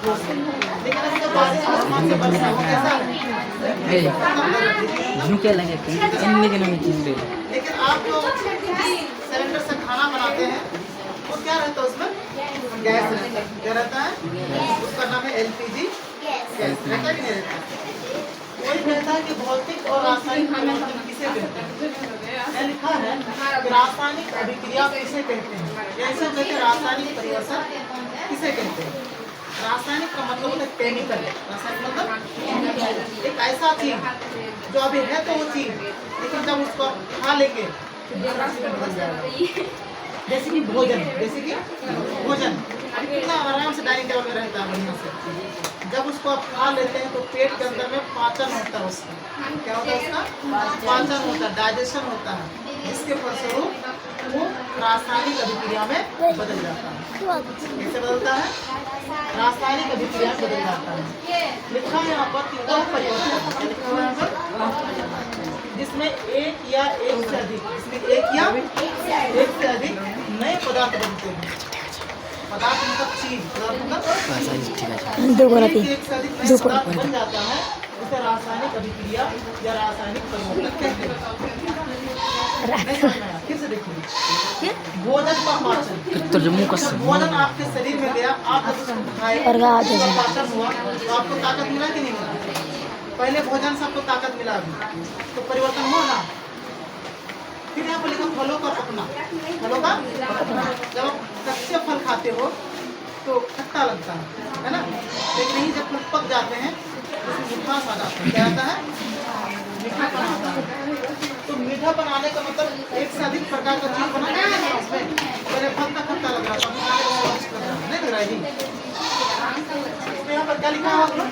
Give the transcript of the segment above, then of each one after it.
लेकिन अगर बारिश आसमान से बरसा हो कैसा है? झुके लगे इनमें दिनों में चीज लेकिन आप जो सिलेंडर से खाना बनाते हैं वो क्या रहता है उसमें? गैस रहता है। क्या रहता है? उसका नाम है एलपीजी गैस। रहता है कि नहीं रहता? वही कहता है कि भौतिक और रासायनिक परिवर्तन किसे कहते हैं? क्या लिखा है कि रासायनिक अभिक्रिया किसे कहते हैं? जैसे कहते हैं रासायनिक परिवर्तन किसे कहते हैं? रासायनिक का मतलब होता है केमिकल। रासायनिक मतलब एक ऐसा चीज जो अभी है तो वो चीज, लेकिन जब उसको खा लेंगे तो दूसरा चीज में बदल जाएगा। जैसे कि भोजन, जैसे कि भोजन अभी कितना आराम से डाइनिंग टेबल में रहता है बढ़िया से, जब उसको आप खा लेते हैं तो पेट के अंदर में पाचन होता है उसका। क्या होता है उसका? पाचन होता है, डाइजेशन होता है, जिसके फलस्वरूप वो रासायनिक अभिक्रिया में बदल जाता है। कैसे बदलता है? रासायनिक अभिक्रिया में बदल जाता है। लिखा है यहाँ पर कि वह परिवर्तन, लिखा हुआ है यहाँ पर, जिसमें एक या एक से अधिक, जिसमें एक या एक से अधिक नए पदार्थ बनते हैं। पदार्थ मतलब चीज, पदार्थ मतलब एक से अधिक नए पदार्थ बन जाता है, उसे रासायनिक अभिक्रिया या रासायनिक परिवर्तन कहते हैं। नहीं समझ में आया? फिर से देखिए, भोजन का पाचन, भोजन आपके शरीर में गया, आप जब उसको खाए, उसका पाचन हुआ तो आपको ताकत मिला कि नहीं मिला? पहले भोजन से आपको ताकत मिला, अभी तो परिवर्तन हुआ ना। फिर यहाँ पर लिखा फलों का पकना, फलों का पकना। जब आप कच्चे फल खाते हो तो खट्टा लगता है ना, लेकिन नहीं, जब फल पक जाते हैं तो उसमें मिठास आ जाता है। क्या आता है? मीठा बनाता है। तो मीठा बनाने का मतलब एक से अधिक प्रकार का चीज बनाना है ना उसमें। पहले फल तक खट्टा लग रहा था, खाने में स्वादिष्ट लग रहा है, नहीं लग रहा है जी? तो यहाँ पर क्या लिखा है आप लोग?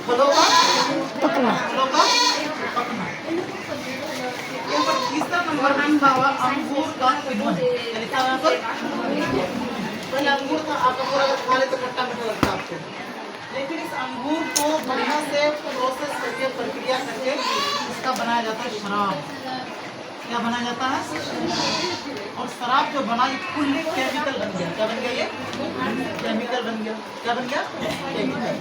फलों का पकना, फलों का पकना। यहाँ पर तीसरा नंबर में बाबा अंगूर का उद्भव। क्या लिखा है यहाँ पर? पहले अंगूर था, आप अंगूर अगर खा ले तो खट्टा मीठा लगता है आपको, लेकिन इस अंगूर को बढ़िया से प्रोसेस करके, प्रक्रिया करके इसका बनाया जाता है शराब। क्या बनाया जाता है? और शराब जो बना ये फुल्ली केमिकल बन गया। क्या बन गया? ये केमिकल बन गया। क्या बन गया? केमिकल।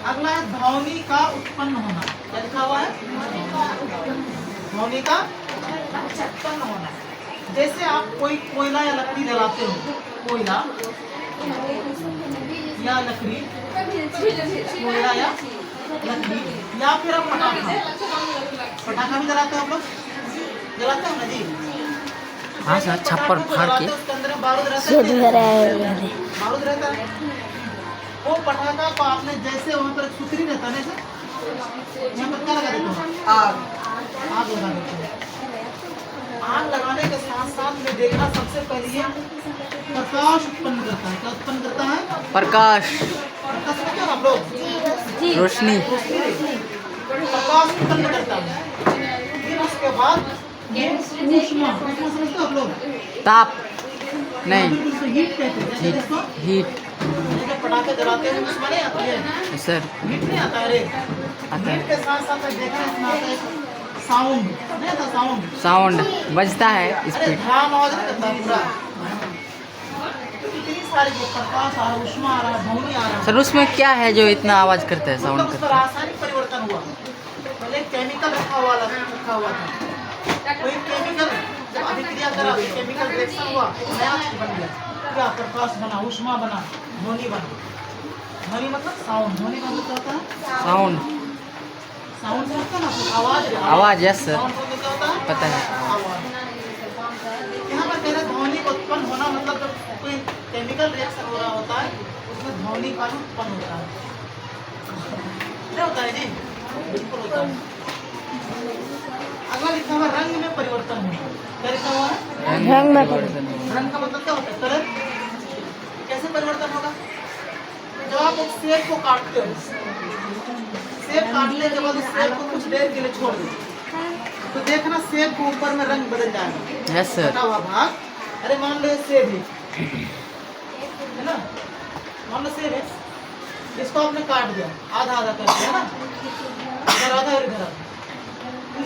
अगला है ध्वनि का उत्पन्न होना। क्या लिखा हुआ है? ध्वनि का उत्पन्न होना। जैसे आप कोई कोयला या लकड़ी जलाते हो, कोयला या लकड़ी, कोयला या लकड़ी, या फिर आप पटाखा, पटाखा भी जलाते हो आप लोग? जलाते हो ना जी? हाँ सर, छप्पर फाड़ के उसके अंदर में बारूद रहता है, बारूद रहता है। वो पटाखा को आपने जैसे वहाँ पर सुतरी रहता है ना, यहाँ पर क्या लगा देते हो? आग लगा देते हो। आग लगाने के साथ साथ में देखना, सबसे पहले ये प्रकाश उत्पन्न करता है। क्या उत्पन्न करता है? प्रकाश, प्रकाश समझते हो आप लोग? रोशनी, प्रकाश उत्पन्न करता है। फिर उसके बाद ऊष्मा, ऊष्मा समझते हो आप लोग? ताप नहीं, हीट कहते हैं। जैसे इसको हीट। जब पटाखे जलाते हैं ऊष्मा नहीं आती है, सर हीट नहीं आता है रे। हीट के साथ साथ देखना इसमें आता है साउंड, नहीं आता? साउंड बजता है अरे स्पीड। ध्यान आवाज नहीं करता पूरा। तो इतनी सारी जो प्रकाश आ रहा, ऊष्मा आ रहा, ध्वनि आ रहा, सर उसमें क्या है जो इतना आवाज करता है, साउंड मतलब उसका करता है? रासायनिक परिवर्तन हुआ। पहले केमिकल रखा हुआ था, कोई केमिकल जब अभिक्रिया करा, केमिकल रिएक्शन हुआ, नया चीज बन गया। क्या? प्रकाश बना, ऊष्मा बना, ध्वनि बना। ध्वनि मतलब साउंड, ध्वनि का मतलब होता है साउंड, साउंड समझते हैं ना? आवाज, आवाज। यस सर, साउंड मतलब क्या होता है? पता है। आवाज। यहाँ पर कह रहे ध्वनि का उत्पन्न होना मतलब जब कोई केमिकल रिएक्शन हो रहा होता है उसमें ध्वनि का भी उत्पन्न होता है। क्या होता है जी? बिल्कुल होता है। अगला लिखा हुआ रंग में परिवर्तन होना। क्या लिखा हुआ है? रंग में परिवर्तन। रंग का मतलब क्या होता है? कलर। कैसे परिवर्तन होगा? जब आप एक सेब को काटते हो, सेब काटने के बाद उस सेब को कुछ देर के लिए छोड़ दो तो देखना सेब के ऊपर में रंग बदल जाएगा। Yes sir. कटा हुआ भाग, अरे मान लो ये सेब है ना, मान लो सेब है, इसको आपने काट दिया, आधा आधा कर दिया ना, इधर आधा इधर आधा,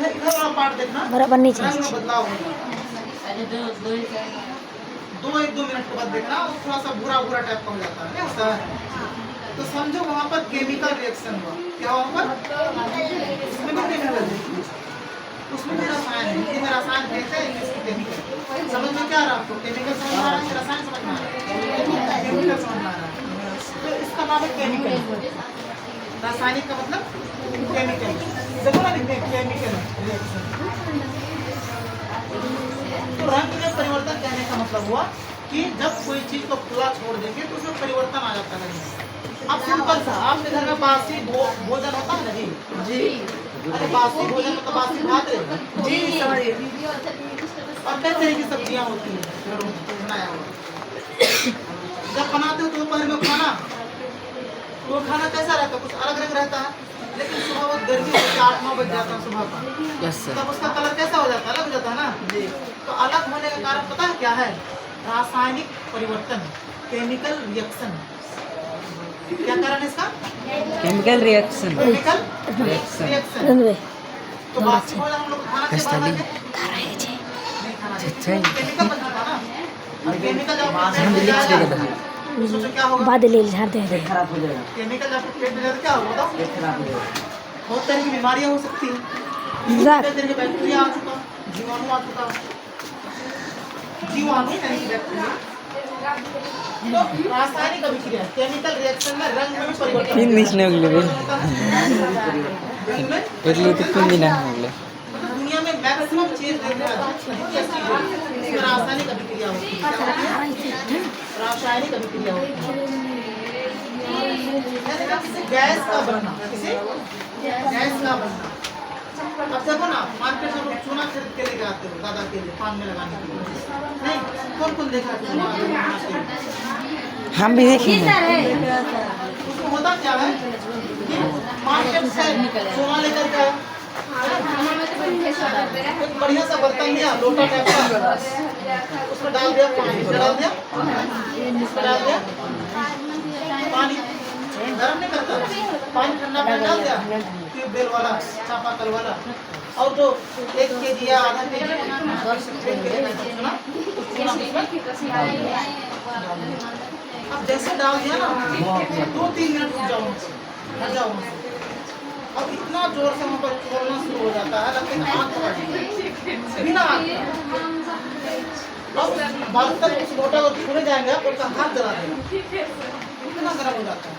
इधर वाला पार्ट देखना बराबर नहीं रंग में बदलाव होगा। 1-2 मिनट के बाद देखना वो थोड़ा सा भूरा भूरा टाइप का हो जाता है, नहीं होता है? तो समझो वहाँ पर केमिकल रिएक्शन हुआ। क्या वहाँ पर? उसमें भी केमिकल है, उसमें भी रसायन है। हिंदी में रसायन कहते हैं, इंग्लिश में केमिकल। समझ में क्या आ रहा है आपको? केमिकल समझ में आ रहा है, रसायन समझ में आ रहा है? केमिकल समझ में आ रहा है। तो इसका नाम है केमिकल। रासायनिक का मतलब केमिकल। देखो ना, लिखते हैं केमिकल रिएक्शन। तो रंग में परिवर्तन कहने का मतलब हुआ कि जब कोई चीज को खुला छोड़ देंगे तो उसमें परिवर्तन आ जाता है। अब सिंपल सा, आपके घर में बासी भोजन होता है ना जी? जी। अरे बासी भोजन मतलब बासी भात जी, समझिए। और कई तरह की सब्जियां होती हैं बनाया हुआ। जब बनाते हो तो दोपहर में खाना, तो खाना कैसा रहता है? कुछ अलग अलग रहता है, लेकिन सुबह बहुत गर्मी होती है, 8-9 बज जाता है सुबह का। Yes sir. तब उसका कलर कैसा हो जाता है? अलग हो जाता है ना जी। तो अलग होने का कारण पता है क्या है? रासायनिक परिवर्तन, केमिकल रिएक्शन। क्या कारण है इसका? Chemical reaction. Chemical reaction. Reaction. तो बासी भोजन हम लोग खाना चाहिए बाहर के? नहीं खाना चाहिए, केमिकल बन जाता है ना। और केमिकल जब पेट में जाएगा तो सोचो क्या होगा? बादल झाड़ दे रहे खराब हो जाएगा। केमिकल जब पेट में जाएगा क्या होगा? पेट खराब हो जाएगा। बहुत तरह की बीमारियां हो सकती हैं। जा- तरह के बैक्टीरिया आ चुका, जीवाणु आ चुका, जीवाणु यानी कि बैक्टीरिया। तो रासायनिक अभिक्रिया, केमिकल रिएक्शन में रंग में परिवर्तन तीन दिन नहीं होगले बे। रंग में एक लिए तो 3 दिन नहीं होगले। मतलब दुनिया में मैक्सिमम चीज देखने वाली इसमें रासायनिक अभिक्रिया होती है। क्या होती है? रासायनिक अभिक्रिया होती है। किसी गैस का बनना, किसी गैस का बनना। अब देखो ना, मार्केट में लोग चूना खरीद के लेके आते हो दादा के लिए पान में लगाने के लिए। नहीं, कौन कौन देखा है चूना बनाने के लिए? हम भी देखेंगे। उसमें होता क्या है कि मार्केट से चूना लेकर के एक बढ़िया सा बर्तन लिया, लोटा टाइप का, उसमें डाल दिया पानी, डाल दिया, उसमें डाल दिया पानी। गरम नहीं करता, पानी ठंडा पानी डाल दिया, ट्यूबवेल वाला, चापाकल वाला। और जो 1 kg या आधा kg अब जैसे डाल दिया ना, 2-3 मिनट रुक जाओ, हट जाओ। अब इतना जोर से वहाँ पर खोलना शुरू हो जाता है, लगता है आग पकड़ ली बिना आग। अब बर्तन उस लोटा को छूने जाएंगे और उसका हाथ जला देगा, इतना गर्म हो जाता है।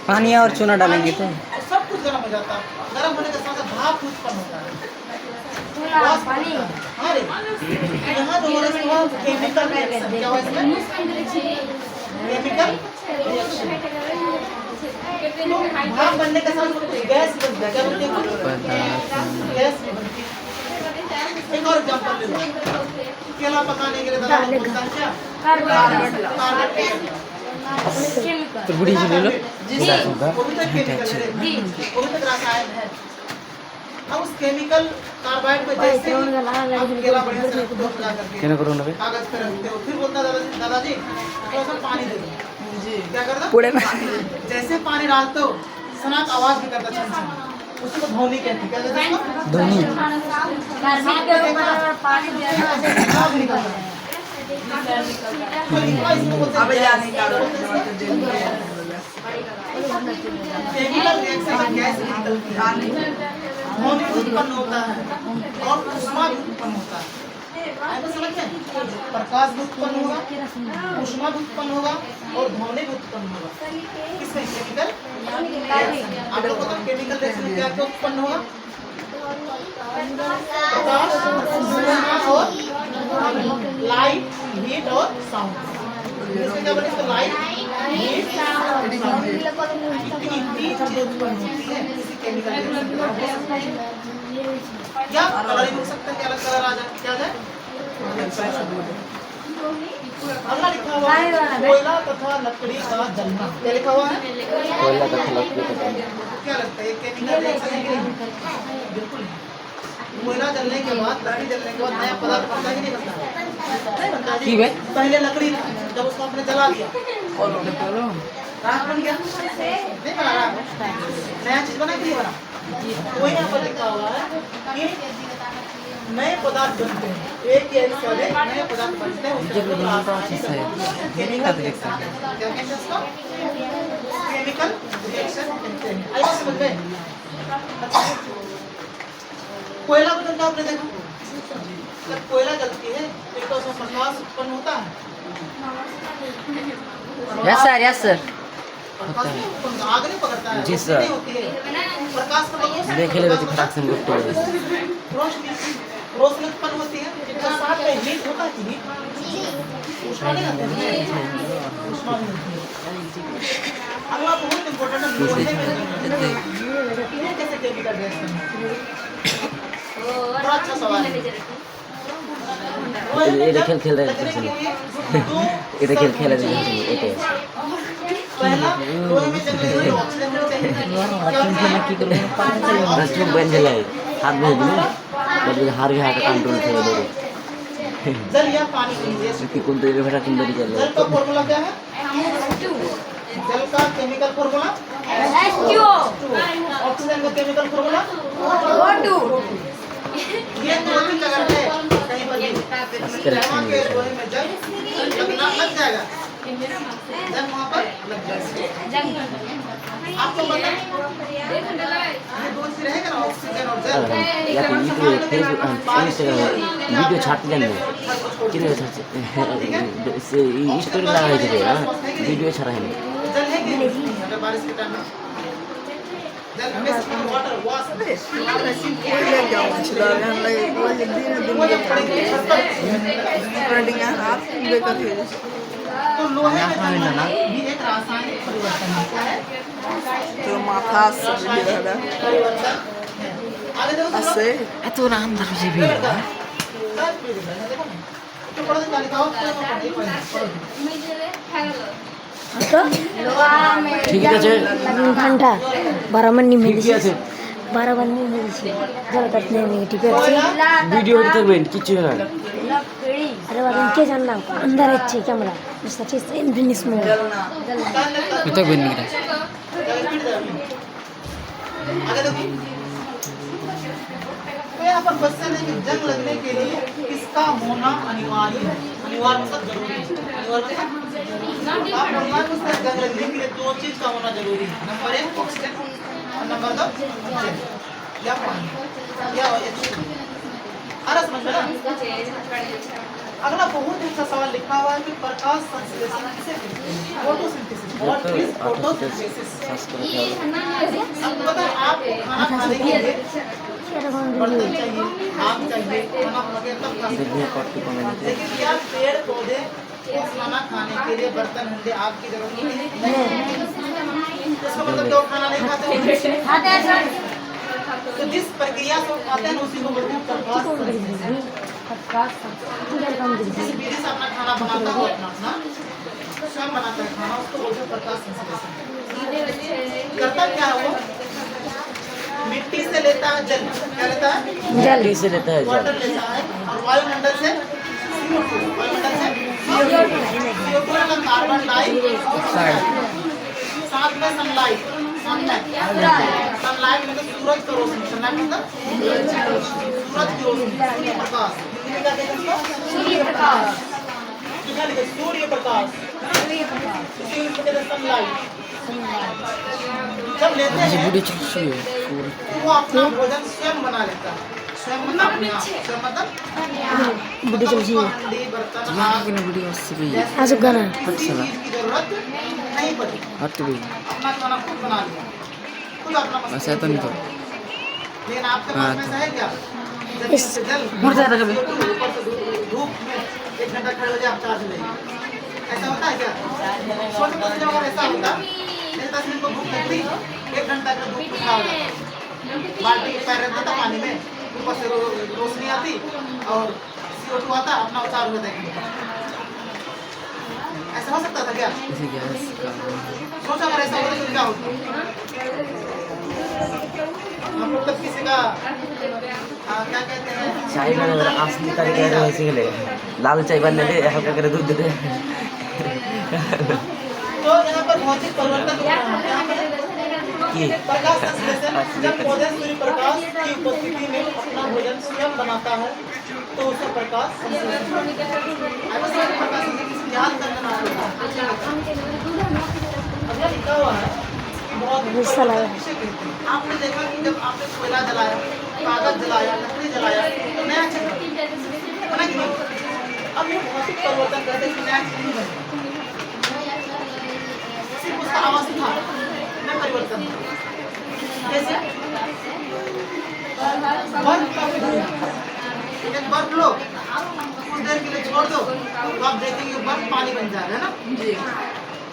पानी और चूना डालेंगे तो सब कुछ गर्म हो जाता है। गर्म होने के साथ भाप उत्पन्न होता है। पानी हाँ रे, यहाँ जो हो रहा है केमिकल रिएक्शन। क्या हुआ इसमें? Chemical reaction. तो भाप बनने के साथ गैस बनती है। क्या बनती है? गैस बनती है। एक और एग्जांपल ले लो, केला पकाने के लिए दादा लोग बोलता है क्या? कार्बन। तो बुढ़ी जी ले लो। वो भी तो केमिकल है, वो भी तो रासायन है। अब उस केमिकल कार्बाइड पे जैसे आप केला बढ़िया से रखते हो सजा करके, क्या करूँ ना बे? कागज पे रखते हो, फिर बोलता दादाजी थोड़ा सा पानी दे दो जी। क्या करता? पूरे में जैसे पानी डालते हो सनाक आवाज भी करता छन छन, उसको ध्वनि कहते हैं। क्या कहते हैं उसको? धोनी। आवाज निकलता है। केमिकल रिएक्शन में गैस निकलती है, ध्वनि उत्पन्न होता है और ऊष्मा भी उत्पन्न होता है। आपको समझ में? प्रकाश भी उत्पन्न होगा, ऊष्मा भी उत्पन्न होगा और ध्वनि भी उत्पन्न होगा। किसमें? Chemical reaction. आप लोगों को तो केमिकल रिएक्शन में क्या क्या उत्पन्न होगा? प्रकाश, ऊष्मा और लाइट, हीट और साउंड। इसमें क्या बोले? Light, heat, sound. इतनी तीन चीजें उत्पन्न होती है किसी केमिकल रिएक्शन में। क्या कलर हो सकता है? क्या अलग कलर आ जाए? क्या जाए? अगला लिखा हुआ है कोयला तथा लकड़ी का जलना। क्या लिखा हुआ है? कोयला तथा लकड़ी का जलना। क्या लगता है केमिकल रिएक्शन है कि नहीं? बिल्कुल नहीं। कोयला जलने के बाद, लकड़ी जलने के बाद नया पदार्थ बनता है कि नहीं बनता? नहीं बनता जी। पहले लकड़ी था, जब उसको आपने जला दिया राख बन गया, नहीं बना राख, नया चीज बना कि नहीं बना? वही यहाँ पर लिखा हुआ है कि नए पदार्थ बनते हैं, एक या इससे अधिक नए पदार्थ बनते हैं। उसके लिए केमिकल रिएक्शन। क्या कहते हैं उसको? केमिकल रिएक्शन कहते हैं। आई बात समझ में? अच्छा, कोयला को जलता आपने देखा? जब कोयला जलती है तो उसमें प्रकाश उत्पन्न होता है। यस सर प्रकाश नहीं, आग नहीं पकड़ता है। जी रोशनी सर। नहीं होती है। प्रकाश का मतलब देखे ले फटाक से गुट्टू रोशनी उत्पन्न होती है। तो साथ में हीट होता है कि हीट ऊष्मा नहीं आती है। ऊष्मा नहीं होती है। अगला बहुत इम्पोर्टेंट है, लोहे में कैसे केमिकल रिएक्शन है। बड़ा अच्छा सवाल है। ये खेल रहे हैं ये खेल रहे हैं पहला लोहे में जल रही है ऑक्सीजन रेस्टरूम बन जाए हाथ में दिले हार के हाथ कंट्रोल थे मेरे जल या पानी लीजिए। क्योंकि कौन तो बेटा तुम बड़ी चल जल का फॉर्मूला क्या है? जल का केमिकल फॉर्मूला ऑक्सीजन का केमिकल फॉर्मूला ये दो तीन जगह है कहीं पर भी वहाँ के लोहे में जल लगना लग जाएगा। जल वहाँ पर लग जाएगा। आपको पता ये दो चीज रहेगा ना, ऑक्सीजन और जल। या तो वीडियो छाट लेंगे किने से स्टोरी लगा दे ना वीडियो छाड़ा है जल है कि नहीं? अगर बारिश के टाइम में जल बेसिकली वाटर वॉश वो जब पड़ेगी छत पर तो लोहे में भी एक रासायनिक परिवर्तन होता है। परिवर्तन है। आगे देखो तो नाम धर से भी तो पढ़ो तो लिखा हो तो ठीक है चल घंटा 12 मनी ठीक मेडिसिन আছে 12 मनी मेडिसिन जल कटने नेगेटिव है ভিডিও করতে থাকবেন কিছু না अरे बाबा इनके जानना अंदर अच्छे कैमरा सच इज इनफिनिश मोड तो बन नहीं आगे देखो तो यहाँ पर क्वेश्चन है कि जंग लगने के लिए किसका होना अनिवार्य है? अनिवार्य मतलब जरूरी है। अनिवार्य मतलब आप अनुमान में जंग लगने के लिए दो चीज का होना जरूरी है। नंबर 1 ऑक्सीजन और नंबर 2 जल या पानी या H2। अरे समझ में ना? अगला बहुत अच्छा सवाल लिखा हुआ है कि प्रकाश संश्लेषण किसे कहते हैं? फोटोसिंथेसिस। What is photosynthesis? अब पता है आपको खाना खाने के लिए बर्तन चाहिए, आग चाहिए, खाना बनाके तब खा सकते हैं। लेकिन क्या पेड़ पौधे को खाना खाने के लिए बर्तन होंगे आग की जरूरत नहीं? इसका मतलब जो खाना नहीं खाते तो जिस प्रक्रिया से खाते हैं उसी को बोलते हैं प्रकाश संश्लेषण। जिस विधि से अपना खाना बनाता हो अपना स्वयं बनाता है खाना उसको बोलते हैं प्रकाश संश्लेषण। करता क्या है वो? मिट्टी से लेता है जल, क्या लेता है? जल्दी से लेता है वाटर लेता है और वायुमंडल से CO2 मतलब कार्बन डाइऑक्साइड, साथ में सनलाइट मतलब सूरज की रोशनी। सनलाइट मतलब सूरज की रोशनी, सूर्य प्रकाश। हिंदी में क्या कहते हैं उसको? सूर्य प्रकाश। क्या लिखे? सूर्य प्रकाश। इसी को कहते हैं सनलाइट। जब लेते हैं वो अपना भोजन स्वयं बना लेता है। स्वयं मतलब अपने आप। स्वयं मतलब बुढ़ी चल जी हंडी बर्तन आग वीडियो से भी आज गाना किसी चीज की जरूरत नहीं पड़ी। हट भी अपना खाना खुद बना लिया, खुद अपना मसाला ऐसा तो नहीं तो लेकिन आपके पास में ऐसा है क्या? जमीन से जल मुड़ जाता कभी ऊपर से धूप में 1 घंटा खड़े हो जाए आप चार्ज लेंगे, ऐसा होता है क्या? सोचो तो अगर ऐसा होता मेरे 10 मिनट को भूख लगती 1 घंटा का धूप में खड़ा हो जाता, बाल्टी के पैर रहता था पानी में, ऊपर से रोशनी आती और CO2 आता, अपना उतार हुआ देखने। ऐसा हो सकता था क्या? सोचा अगर ऐसा होता तो क्या होता? हम लोग तब किसी का क्या कहते हैं चाय बनाने असली तरीके से ऐसे ले लाल चाय बनने दे हल्का कर दूध दे दे। तो यहाँ पर भौतिक परिवर्तन प्रकाश संश्लेषण। जब पौधे सूर्य प्रकाश की उपस्थिति में अपना भोजन स्वयं बनाता है तो उसे प्रकाश संश्लेषण याद करना। अब लिखा हुआ है गुस्सा लगा। किसे कहते हैं? आपने देखा कि जब आपने कोयला जलाया, कागज जलाया, लकड़ी जलाया तो नया चीज बना कि नहीं? अब ये भौतिक परिवर्तन कहते हैं कि नया चीज नहीं बना, सिर्फ उसका अवस्था में परिवर्तन। जैसे बर्फ का एक बर्फ लो, कुछ देर के लिए छोड़ दो तो आप देखेंगे बर्फ पानी बन जाएगा, है ना?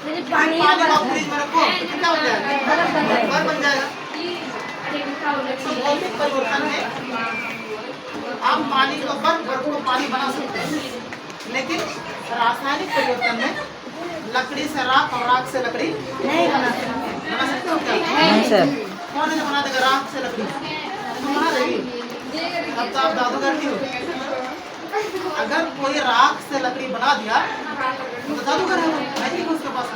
पानी को फ्रिज में रखो तो क्या बन जाएगा? बर्फ बन जाएगा। तो भौतिक परिवर्तन में आप पानी को बर्फ को पानी बना सकते हैं, लेकिन रासायनिक परिवर्तन में लकड़ी से राख और राख से लकड़ी नहीं बना सकते हो क्या? नहीं सर। कौन है बना देगा राख से लकड़ी? तुम बना देगी? अब तो आप जादूगर हो। अगर कोई राख से लकड़ी बना दिया तो जादूगर है, नहीं उसके पास।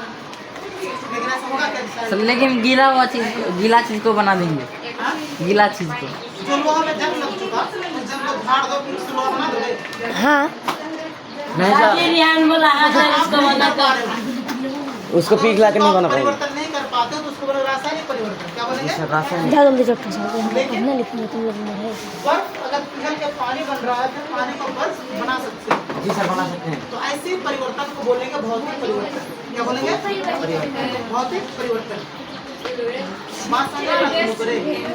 लेकिन ऐसा होगा क्या? सर लेकिन गीला हुआ चीज, गीला चीज को बना देंगे, हाँ? गीला चीज को। जो लोहा में जंग लग चुका तो जंग को फाड़ दो, फिर उससे लोहा बना दोगे। हाँ नहीं सर, उसको पिघला के नहीं बना पाएंगे परिवर्तन नहीं कर पाते तो उसको बोले रासायनिक परिवर्तन। क्या बोलेंगे? सर। रासायनिक जाओ जल्दी चट्टू साहब पढ़ने लिखने तुम लोग में है। बर्फ अगर पिघल के पानी बन रहा है तो पानी को बर्फ बना सकते हैं। जी सर, बना सकते हैं। तो ऐसे परिवर्तन को बोलेंगे भौतिक परिवर्तन। क्या बोलेंगे? भौतिक परिवर्तन। बात समझ रहे हैं?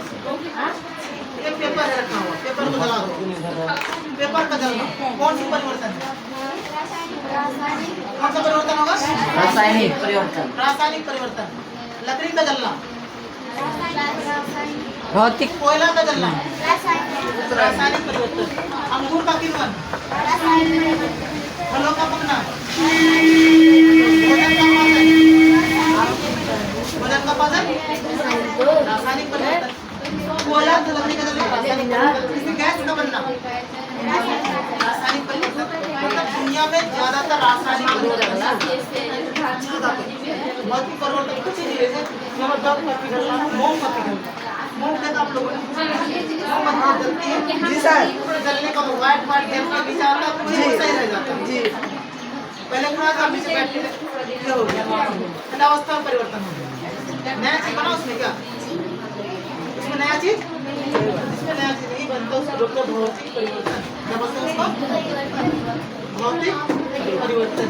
ये पेपर है रखा हुआ, पेपर को जला दो। पेपर का जलना कौन सी परिवर्तन है? कौन सा परिवर्तन होगा? रासायनिक परिवर्तन। रासायनिक परिवर्तन। लकड़ी का जलना, भौतिक। कोयला का जलना, रासायनिक परिवर्तन। अंगूर का किण्वन, फलों का पकना, भोजन का पाचन, रासायनिक परिवर्तन। कोयला से लकड़ी का जलना, रासायनिक परिवर्तन। इसमें गैस का बनना, रासायनिक परिवर्तन। मतलब दुनिया में ज्यादातर रासायनिक परिवर्तन। भौतिक परिवर्तन कुछ ही नहीं है। जबरदस्त का पिघलना, मोम का पिघलना। मोम कहते आप लोगों ने मोम जलती है जी सर, जलने का व्हाइट व्हाइट गैस के बीच आता है, पूरी सही रह जाता है जी। पहले खड़ा था, नीचे बैठ के ये हो गया, अवस्था में परिवर्तन हो गया। नया चीज बना उसमें क्या? उसमें नया चीज, इसमें नया चीज नहीं बनता, उसको बोलते हैं भौतिक परिवर्तन। क्या बोलते हैं उसको? भौतिक परिवर्तन।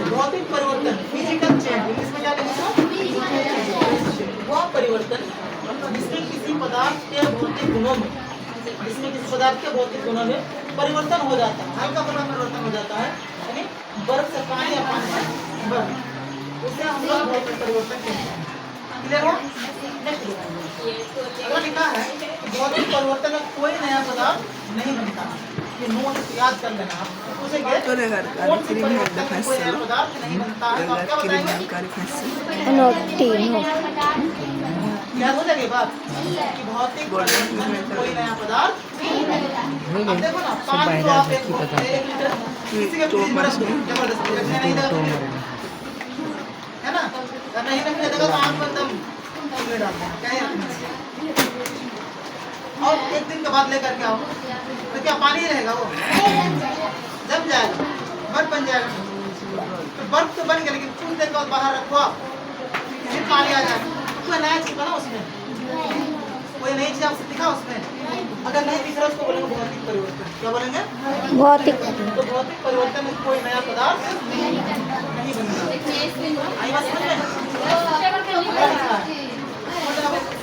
भौतिक परिवर्तन, फिजिकल चेंज। इसमें क्या लिखा? वह परिवर्तन जिसमें किसी पदार्थ के भौतिक गुणों में, जिसमें किसी पदार्थ के भौतिक गुणों में परिवर्तन हो जाता है, हल्का फुल्का परिवर्तन हो जाता है, यानी बर्फ से पानी या पानी से बर्फ, उसे हम लोग भौतिक परिवर्तन कहते हैं। क्लियर हो? अगर लिखा है भौतिक परिवर्तन में कोई नया पदार्थ नहीं बनता, ये नोट याद कर लेना। आप पूछेंगे कौन सी परिवर्तन में कोई नया पदार्थ नहीं बनता है तो आप क्या बताएंगे? याद हो जाएगी बात कि भौतिक परिवर्तन में कोई नया पदार्थ नहीं बनता। अब देखो ना, पानी को आप एक लीटर किसी के फ्रिज में रख दो, जबरदस्ती रखने नहीं देगा, है ना? अगर नहीं रखने देगा तो आँख में एकदम डाल देना, क्या है रखना। और एक दिन के बाद लेकर के आओ तो क्या पानी रहेगा? वो जम जाएगा, बर्फ बन जाएगा। तो बर्फ तो बन गया, लेकिन कुछ देर बाद बाहर रखो आप, फिर पानी आ जाएगा। कोई नया चीज बना उसमें, कोई नई चीज आपसे दिखा उसमें। अगर नहीं दिख रहा उसको बोलेंगे भौतिक परिवर्तन। क्या बोलेंगे? भौतिक। तो भौतिक परिवर्तन में कोई नया पदार्थ नहीं बनता। आई बात समझ में?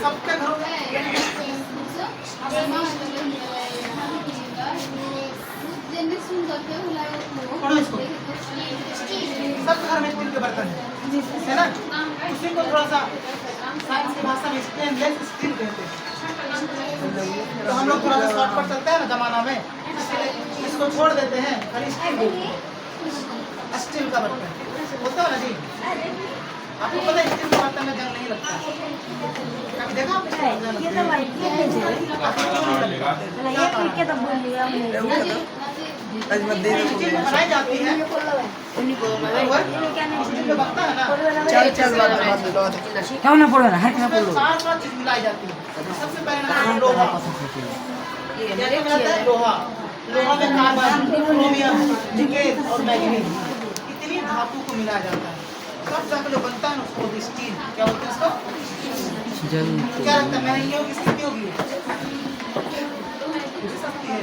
सबके घरों में पढ़ो इसको, सब घर में स्टील के बर्तन है ना? उसी को थोड़ा सा साइंस की भाषा में स्टेनलेस स्टील कहते हैं। तो हम लोग थोड़ा सा शॉर्टकट चलते हैं ना जमाना में, इसको छोड़ देते हैं, खाली स्टील बोलते हैं। स्टील का बर्तन होता है ना जी? आपको पता है स्टील के बर्तन में जंग नहीं लगता। कभी देखा आपने? बनाई जाती है बनता है ना, क्यों ना पढ़ो ना, हर क्या पढ़ो। 4-5 चीज मिलाई जाती है। सबसे पहले लोहा, लोहा, लोहा में कार्बन, क्रोमियम, निकेल और मैग्नीज, इतनी धातु को मिलाया जाता है। तब जाकर जो बनता है ना उसको बोलते हैं स्टील। क्या बोलते हैं उसको? जल क्या लगता है महंगी होगी सस्ती होगी? सस्ती है।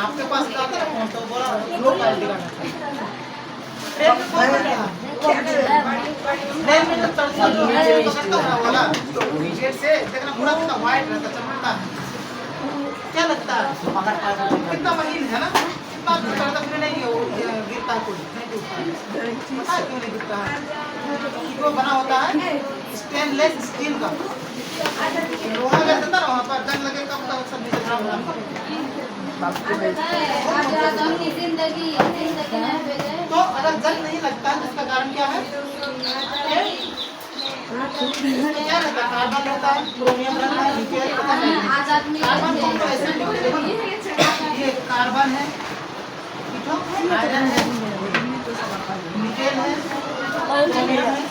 आपके पास क्या आता है फोन तो बोला लो क्वालिटी का ट्रेन में कौन बनता है? ट्रेन में तो चढ़ता जो है तो करता है वाला गेट से देखना पूरा कितना वाइट रहता चमकता है। क्या लगता है कितना महीन है ना? कितना चढ़ता फिर नहीं गिरता है कोई नहीं टूटता है। पता है क्यों नहीं गिरता है? क्योंकि वो बना होता है स्टेनलेस स्टील का। लोहा अगर देता ना वहाँ पर जंग लगे कब तक सब नीचे खराब हो जाता। तो अगर जंग नहीं लगता है तो इसका कारण क्या है? क्या रहता है? कार्बन रहता है, क्रोमियम रहता है, निकेल रहता है। कार्बन को तो ऐसे ये कार्बन है, आयरन है, निकेल है, क्रोमियम है,